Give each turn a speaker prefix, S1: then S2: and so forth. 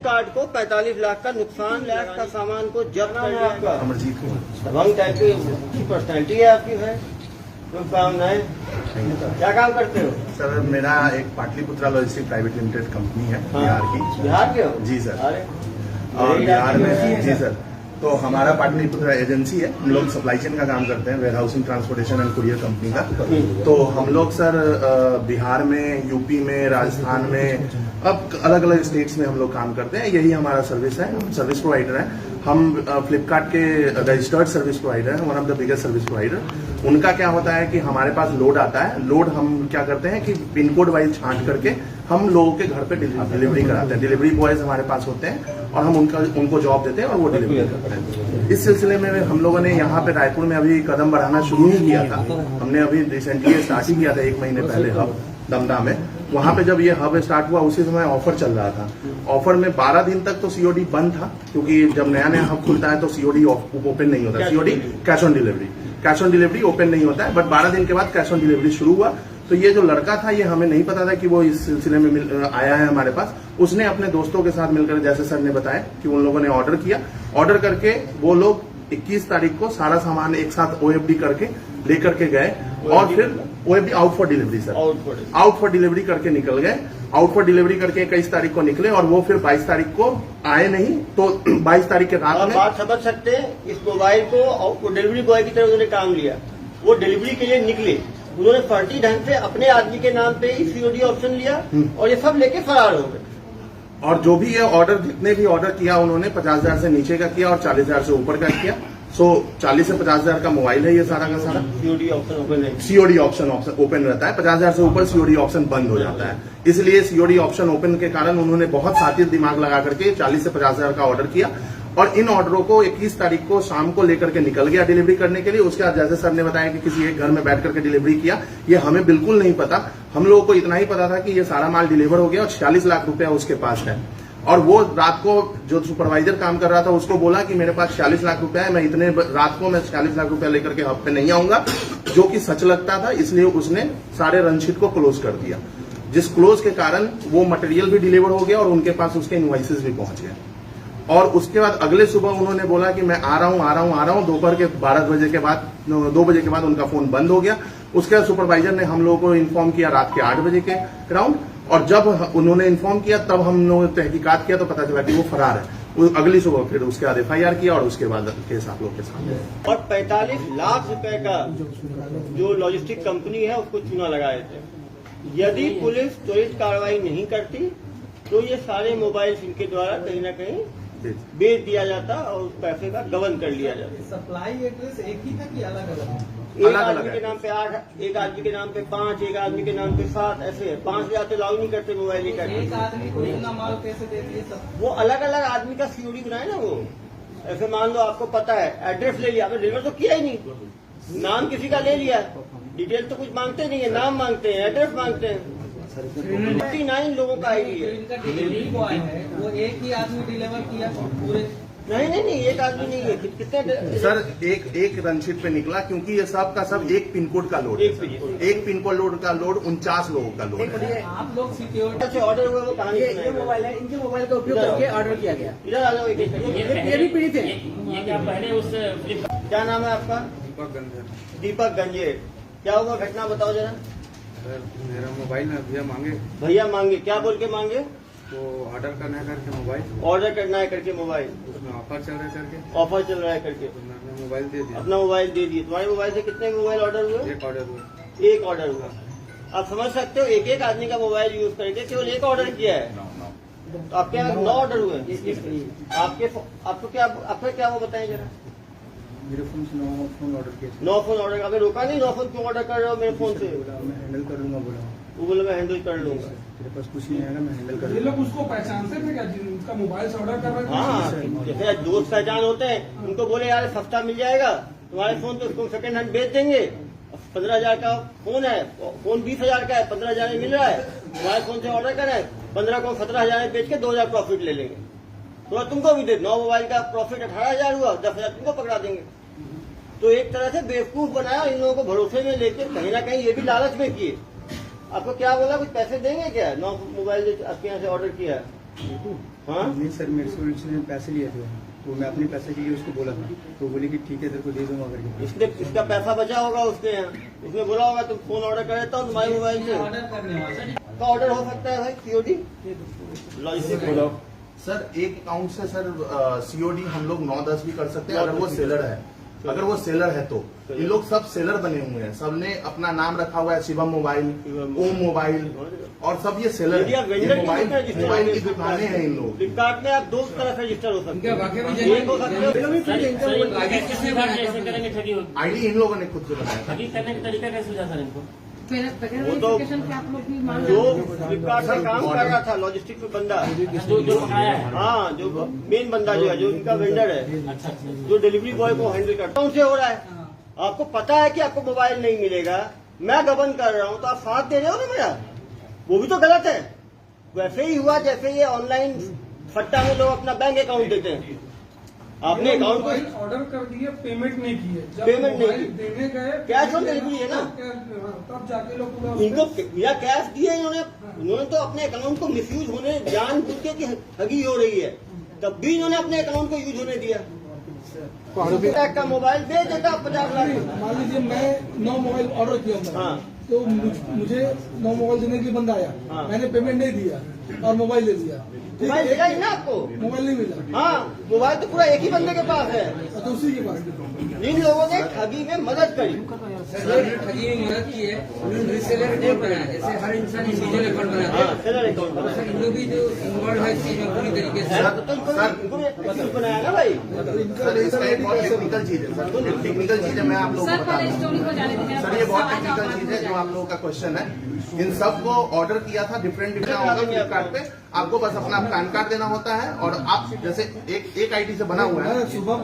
S1: Card को 45 लाख का नुकसान, लाख का सामान को जब्त कर लिया। आपका
S2: अमरजीत कुमार
S1: दबंग टाइप की पर्सनैलिटी है आपकी है। तो काम नहीं, क्या काम करते हो?
S2: सर मेरा एक Pataliputra logistic private limited company है
S1: हाँ।
S2: बिहार की।
S1: बिहार के हो?
S2: जी सर।
S1: अरे
S2: और बिहार में जी सर, तो हमारा पाटलिपुत्रा एजेंसी है। हम लोग सप्लाई चेन का काम करते हैं, warehousing, transportation and courier company का। तो हम लोग सर बिहार में, यूपी में, राजस्थान में, अब अलग अलग स्टेट्स में हम लोग काम करते हैं। यही हमारा सर्विस है, सर्विस प्रोवाइडर है। हम फ्लिपकार्ट के रजिस्टर्ड सर्विस प्रोवाइडर हैं, one of the biggest service provider. उनका क्या होता है कि हमारे पास लोड आता है, लोड हम क्या करते हैं कि पिन कोड वाइज छांट करके हम लोगों के घर पे डिलीवरी कराते हैं। डिलीवरी बॉयज हमारे पास होते हैं और हम उनको जॉब देते हैं और वो डिलीवरी करते हैं। इस सिलसिले में हम लोगों ने यहाँ पे रायपुर में अभी कदम बढ़ाना शुरू ही किया था। हमने अभी रिसेंटली स्टार्ट ही किया था 1 महीने पहले हब दमदा में। वहां पे जब ये हब स्टार्ट हुआ उसी समय ऑफर चल रहा था। ऑफर में 12 दिन तक तो सीओडी बंद था, क्योंकि जब नया नया हब खुलता है तो सीओडी ओपन नहीं होता। COD cash on delivery open नहीं होता है, बट 12 दिन के बाद कैश ऑन डिलीवरी शुरू हुआ। तो ये जो लड़का था, ये हमें नहीं पता था कि वो इस सिलसिले में आया है हमारे पास। उसने अपने दोस्तों के साथ मिलकर, जैसे सर ने बताया कि उन लोगों ने ऑर्डर किया, ऑर्डर करके वो लोग 21 तारीख को सारा सामान एक साथ ओएफडी करके लेकर के गए और फिर OFD out for delivery sir, out for delivery करके निकल गए। आउट फॉर डिलीवरी करके 21 तारीख को निकले और वो फिर 22 तारीख को आए नहीं। तो 22 तारीख के रात में
S1: बात समझ सकते हैं, इस मोबाइल को डिलीवरी बॉय की तरह उन्होंने काम लिया। वो डिलीवरी के लिए निकले, उन्होंने फर्जी ढंग से अपने आदमी के नाम पे ही सीओडी ऑप्शन लिया और ये सब लेके फरार हो गए।
S2: और जो भी ये ऑर्डर, जितने भी ऑर्डर किया उन्होंने 50,000 से नीचे का किया और 40,000 से ऊपर का किया। सो 40 से 50,000 का मोबाइल है ये सारा का सारा।
S1: सीओडी ऑप्शन ओपन है,
S2: सीओडी ऑप्शन ओपन रहता है। 50,000 से ऊपर सीओडी ऑप्शन बंद हो जाता है। इसलिए सीओडी ऑप्शन ओपन के कारण उन्होंने बहुत साथी दिमाग लगा करके 40 से 50,000 का ऑर्डर किया और इन ऑर्डरों को 21 तारीख को शाम को लेकर के निकल गया डिलीवरी करने के लिए। उसके बाद जैसे सर ने बताया कि किसी एक घर में बैठ करके डिलीवरी किया, ये हमें बिल्कुल नहीं पता। हम लोगों को इतना ही पता था कि ये सारा माल डिलीवर हो गया और 46 लाख रुपया उसके पास है। और वो रात को जो सुपरवाइजर काम कर रहा था उसको बोला कि मेरे पास 46 लाख रुपया है, मैं इतने रात को मैं 46 लाख रुपया लेकर के हब पे नहीं आऊंगा, जो कि सच लगता था। इसलिए उसने सारे रनशीट को क्लोज कर दिया, जिस क्लोज के कारण वो मटेरियल भी डिलीवर हो गया और उनके पास उसके इनवॉइसेस भी पहुंच गए। और उसके बाद अगले सुबह उन्होंने बोला कि मैं आ रहा हूं। दोपहर के 12 बजे के बाद, 2 बजे के बाद उनका फोन बंद हो गया। उसके बाद सुपरवाइजर ने हम लोगों को इन्फॉर्म किया रात के 8 बजे के अराउंड, और जब उन्होंने इन्फॉर्म किया तब हम लोगों ने तहकीकात किया तो पता चला कि वो फरार है। अगली सुबह फिर उसके बाद FIR किया और उसके बाद केस आप लोग के सामने।
S1: और 45 लाख रुपए का जो लॉजिस्टिक कंपनी है उसको चूना लगाए थे। यदि पुलिस त्वरित कार्रवाई नहीं करती तो ये सारे मोबाइल इनके द्वारा कहीं न कहीं बेच दिया जाता और उस पैसे का गबन कर लिया जाता।
S3: सप्लाई एड्रेस एक ही था कि अलग अलग?
S1: एक आदमी के नाम पे 8, एक आदमी के नाम पे 5, एक आदमी के नाम पे 7, ऐसे है। 5 हजार तो अलाउ नहीं करते मोबाइल ही करते।
S3: एक आदमी को इतना माल कैसे दे दिए सब?
S1: वो अलग अलग आदमी का सीओडी बनाए ना। वो ऐसे मान लो आपको पता है, एड्रेस ले लिया, आपने डिलीवर तो किया ही नहीं, नाम किसी का ले लिया, डिटेल तो कुछ मांगते नहीं है, नाम मांगते हैं, एड्रेस मांगते हैं। 59 लोगों का आईडी है।
S3: इनका डिलीवरी बॉय है, वो एक ही आदमी डिलीवर किया पूरे?
S1: नहीं, एक आदमी नहीं है। कितने
S2: सर एक रनशीट पे निकला, क्योंकि ये सब का सब एक पिन कोड का लोड है। एक पिन कोड लोड का लोड 49 लोगों का लोड है।
S3: आप लोग सिक्योरिटी
S1: से ऑर्डर हुआ वो कहानी
S4: ये मोबाइल है, इनके मोबाइल का उपयोग करके ऑर्डर किया गया।
S1: इधर आ जाओ।
S4: ये भी पीड़ित है।
S5: ये क्या पहले उस
S1: क्या नाम है आपका? दीपक गंजेर। क्या हुआ घटना बताओ जरा।
S6: मेरा मोबाइल ना
S1: भैया मांगे, क्या बोल के मांगे?
S6: तो ऑर्डर करना है करके मोबाइल,
S1: ऑर्डर करना है करके मोबाइल,
S6: उसमें ऑफर चल रहा है करके,
S1: ऑफर चल रहा है करके
S6: तो मैंने मोबाइल दे दिया।
S1: अपना मोबाइल दे दिए। तुम्हारे मोबाइल से कितने मोबाइल ऑर्डर हुए?
S6: एक ऑर्डर हुआ।
S1: एक ऑर्डर हुआ। आप समझ सकते हो, एक आदमी का मोबाइल यूज करके केवल एक ऑर्डर किया है। तो आपके यहाँ 9 ऑर्डर हुए। आपका क्या वो बताएं जरा।
S6: मेरे फोन से 9 फोन ऑर्डर किया।
S1: 9 फोन ऑर्डर, आपने रोका नहीं? 9 फोन क्यों ऑर्डर कर रहे हो मेरे फोन से?
S6: मैं हैंडल कर लूंगा बोला।
S1: वो बोले मैं हैंडल कर लूंगा।
S6: तेरे पास कुछ नहीं आएगा, मैं हैंडल कर
S7: ये लोग उसको पहचानते थे क्या जिनका मोबाइल से ऑर्डर कर रहे थे?
S1: हाँ, जैसे दोस्त पहचान होते हैं, उनको बोले यार सस्ता मिल जाएगा तुम्हारे फोन, तो उसको सेकंड हैंड बेच देंगे। 15,000 का फोन है, फोन 20,000 का है, 15,000 में मिल रहा है। तुम्हारे फोन से ऑर्डर करें 15 को 17,000 में बेच के 2,000 प्रॉफिट ले लेंगे। थोड़ा तुमको भी दे, 9 मोबाइल का प्रॉफिट 18,000 हुआ, 10,000 तुमको पकड़ा देंगे। तो एक तरह से बेवकूफ बनाया, इन लोगों को भरोसे में लेके कहीं ना कहीं ये भी लालच में किए। आपको क्या बोला, कुछ पैसे देंगे क्या? 9 मोबाइल आपके यहाँ से ऑर्डर किया है, हाँ
S6: नहीं सर, मेरे से उसने पैसे लिए थे, तो मैं अपने पैसे के लिए उसको बोला था, तो बोले कि ठीक है तेरे को दे दूंगा करके।
S1: इसका पैसा बचा होगा उसके यहाँ, उसने बोला होगा तुम फोन ऑर्डर कर देता हूँ तुम्हारे मोबाइल से।
S3: ऑर्डर करने वाला
S1: का ऑर्डर हो सकता है भाई सीओडी लॉजिस्टिक बोलो।
S2: सर एक अकाउंट से सर सीओडी हम लोग 9-10 भी कर सकते हैं अगर वो सेलर है। अगर वो सेलर है तो ये लोग सब सेलर बने हुए हैं, सबने अपना नाम रखा हुआ है, शिवम मोबाइल, ओम मोबाइल, और सब ये सेलर
S1: यदि आप
S2: है।
S1: वेंडर
S2: ये
S1: की
S2: मोबाइल की दुकानें हैं इन लोगों की।
S1: फ्लिपकार्ट में आप दो तरह से रजिस्टर हो सकते
S3: इनका वाकई में
S1: हैं। एक हो सकते हो
S3: किसने बनाया
S5: कैसे करेंगे ठगी होगी?
S2: आईडी इन लोगों ने खुद से बनाया था।
S5: ठगी करने का तरीका कैसे सूझा सर इनको?
S8: बगैर
S1: वो तो
S8: वेरिफिकेशन के आप लोग भी मान
S1: जो
S8: रहे हैं।
S1: फ्लिपकार्ट से काम कर रहा था लॉजिस्टिक में बंदा,
S5: जो पकड़ाया है।
S1: हाँ जो मेन बंदा जो है, जो इनका वेंडर है,
S5: अच्छा अच्छा।
S1: जो डिलीवरी बॉय को हैंडल करता है, उनसे हो रहा है। आपको पता है कि आपको मोबाइल नहीं मिलेगा, मैं गबन कर रहा हूँ, तो आप साथ दे रहे हो ना मेरा, वो भी तो गलत है। वैसे ही हुआ जैसे ये ऑनलाइन सट्टा में लोग अपना बैंक अकाउंट देते हैं। आपने अकाउंट
S7: मोबाइल
S1: को
S7: ऑर्डर कर दिए, पेमेंट नहीं की है। जब
S1: पेमेंट नहीं
S7: मोबाइल
S1: की।
S7: देने गए,
S1: कैश ऑन डिलीवरी है ना?
S7: तब जाके लोग पूरा
S1: इनको या कैश दिए इन्होंने तो अपने अकाउंट को मिसयूज होने जानबूझ के कि ठगी हो रही है, तब भी इन्होंने अपने अकाउंट को यूज होने दिया। का मोबाइल दे देता 50 लाख।
S7: मान लीजिए मैं 9 मोबाइल ऑर्डर किया हूं,
S1: हाँ
S7: तो मुझे 9 मोबाइल देने के लिए बंदा आया,
S1: हाँ।
S7: मैंने पेमेंट नहीं दिया और मोबाइल ले लिया,
S1: मोबाइल देगा ही ना आपको।
S7: मोबाइल नहीं मिला,
S1: हाँ मोबाइल तो पूरा एक ही बंदे के पास है।
S7: तो उसी के पास।
S1: इन लोगों ने ठगी में मदद करी।
S3: ठगी में मदद की है, उन्होंने रीसेलर अकाउंट बनाया, जैसे हर इंसान इंडिविजुअल अकाउंट बनाता
S1: हाँ
S3: है।
S1: सेलर अकाउंट
S3: और सर इन लोग भी जो इन्वॉल्व है इस चीज में पूरी तरीके से।
S1: तो इनको भी बनाया ना भाई।
S2: सर इसका एक बहुत टेक्निकल चीज है सर, टेक्निकल चीज है, मैं आप लोगों को
S8: सर
S2: बता
S8: पहले
S2: दूं।
S8: स्टोरी को जाने दीजिए।
S2: सर ये बहुत टेक्निकल चीज है जो आप लोगों का क्वेश्चन है। इन सबको ऑर्डर किया था, डिफरेंट होगा फ्लिपकार्ट पे। आपको बस अपना पैन कार्ड देना होता है और आप जैसे एक आईडी से बना हुआ है।
S7: सुबह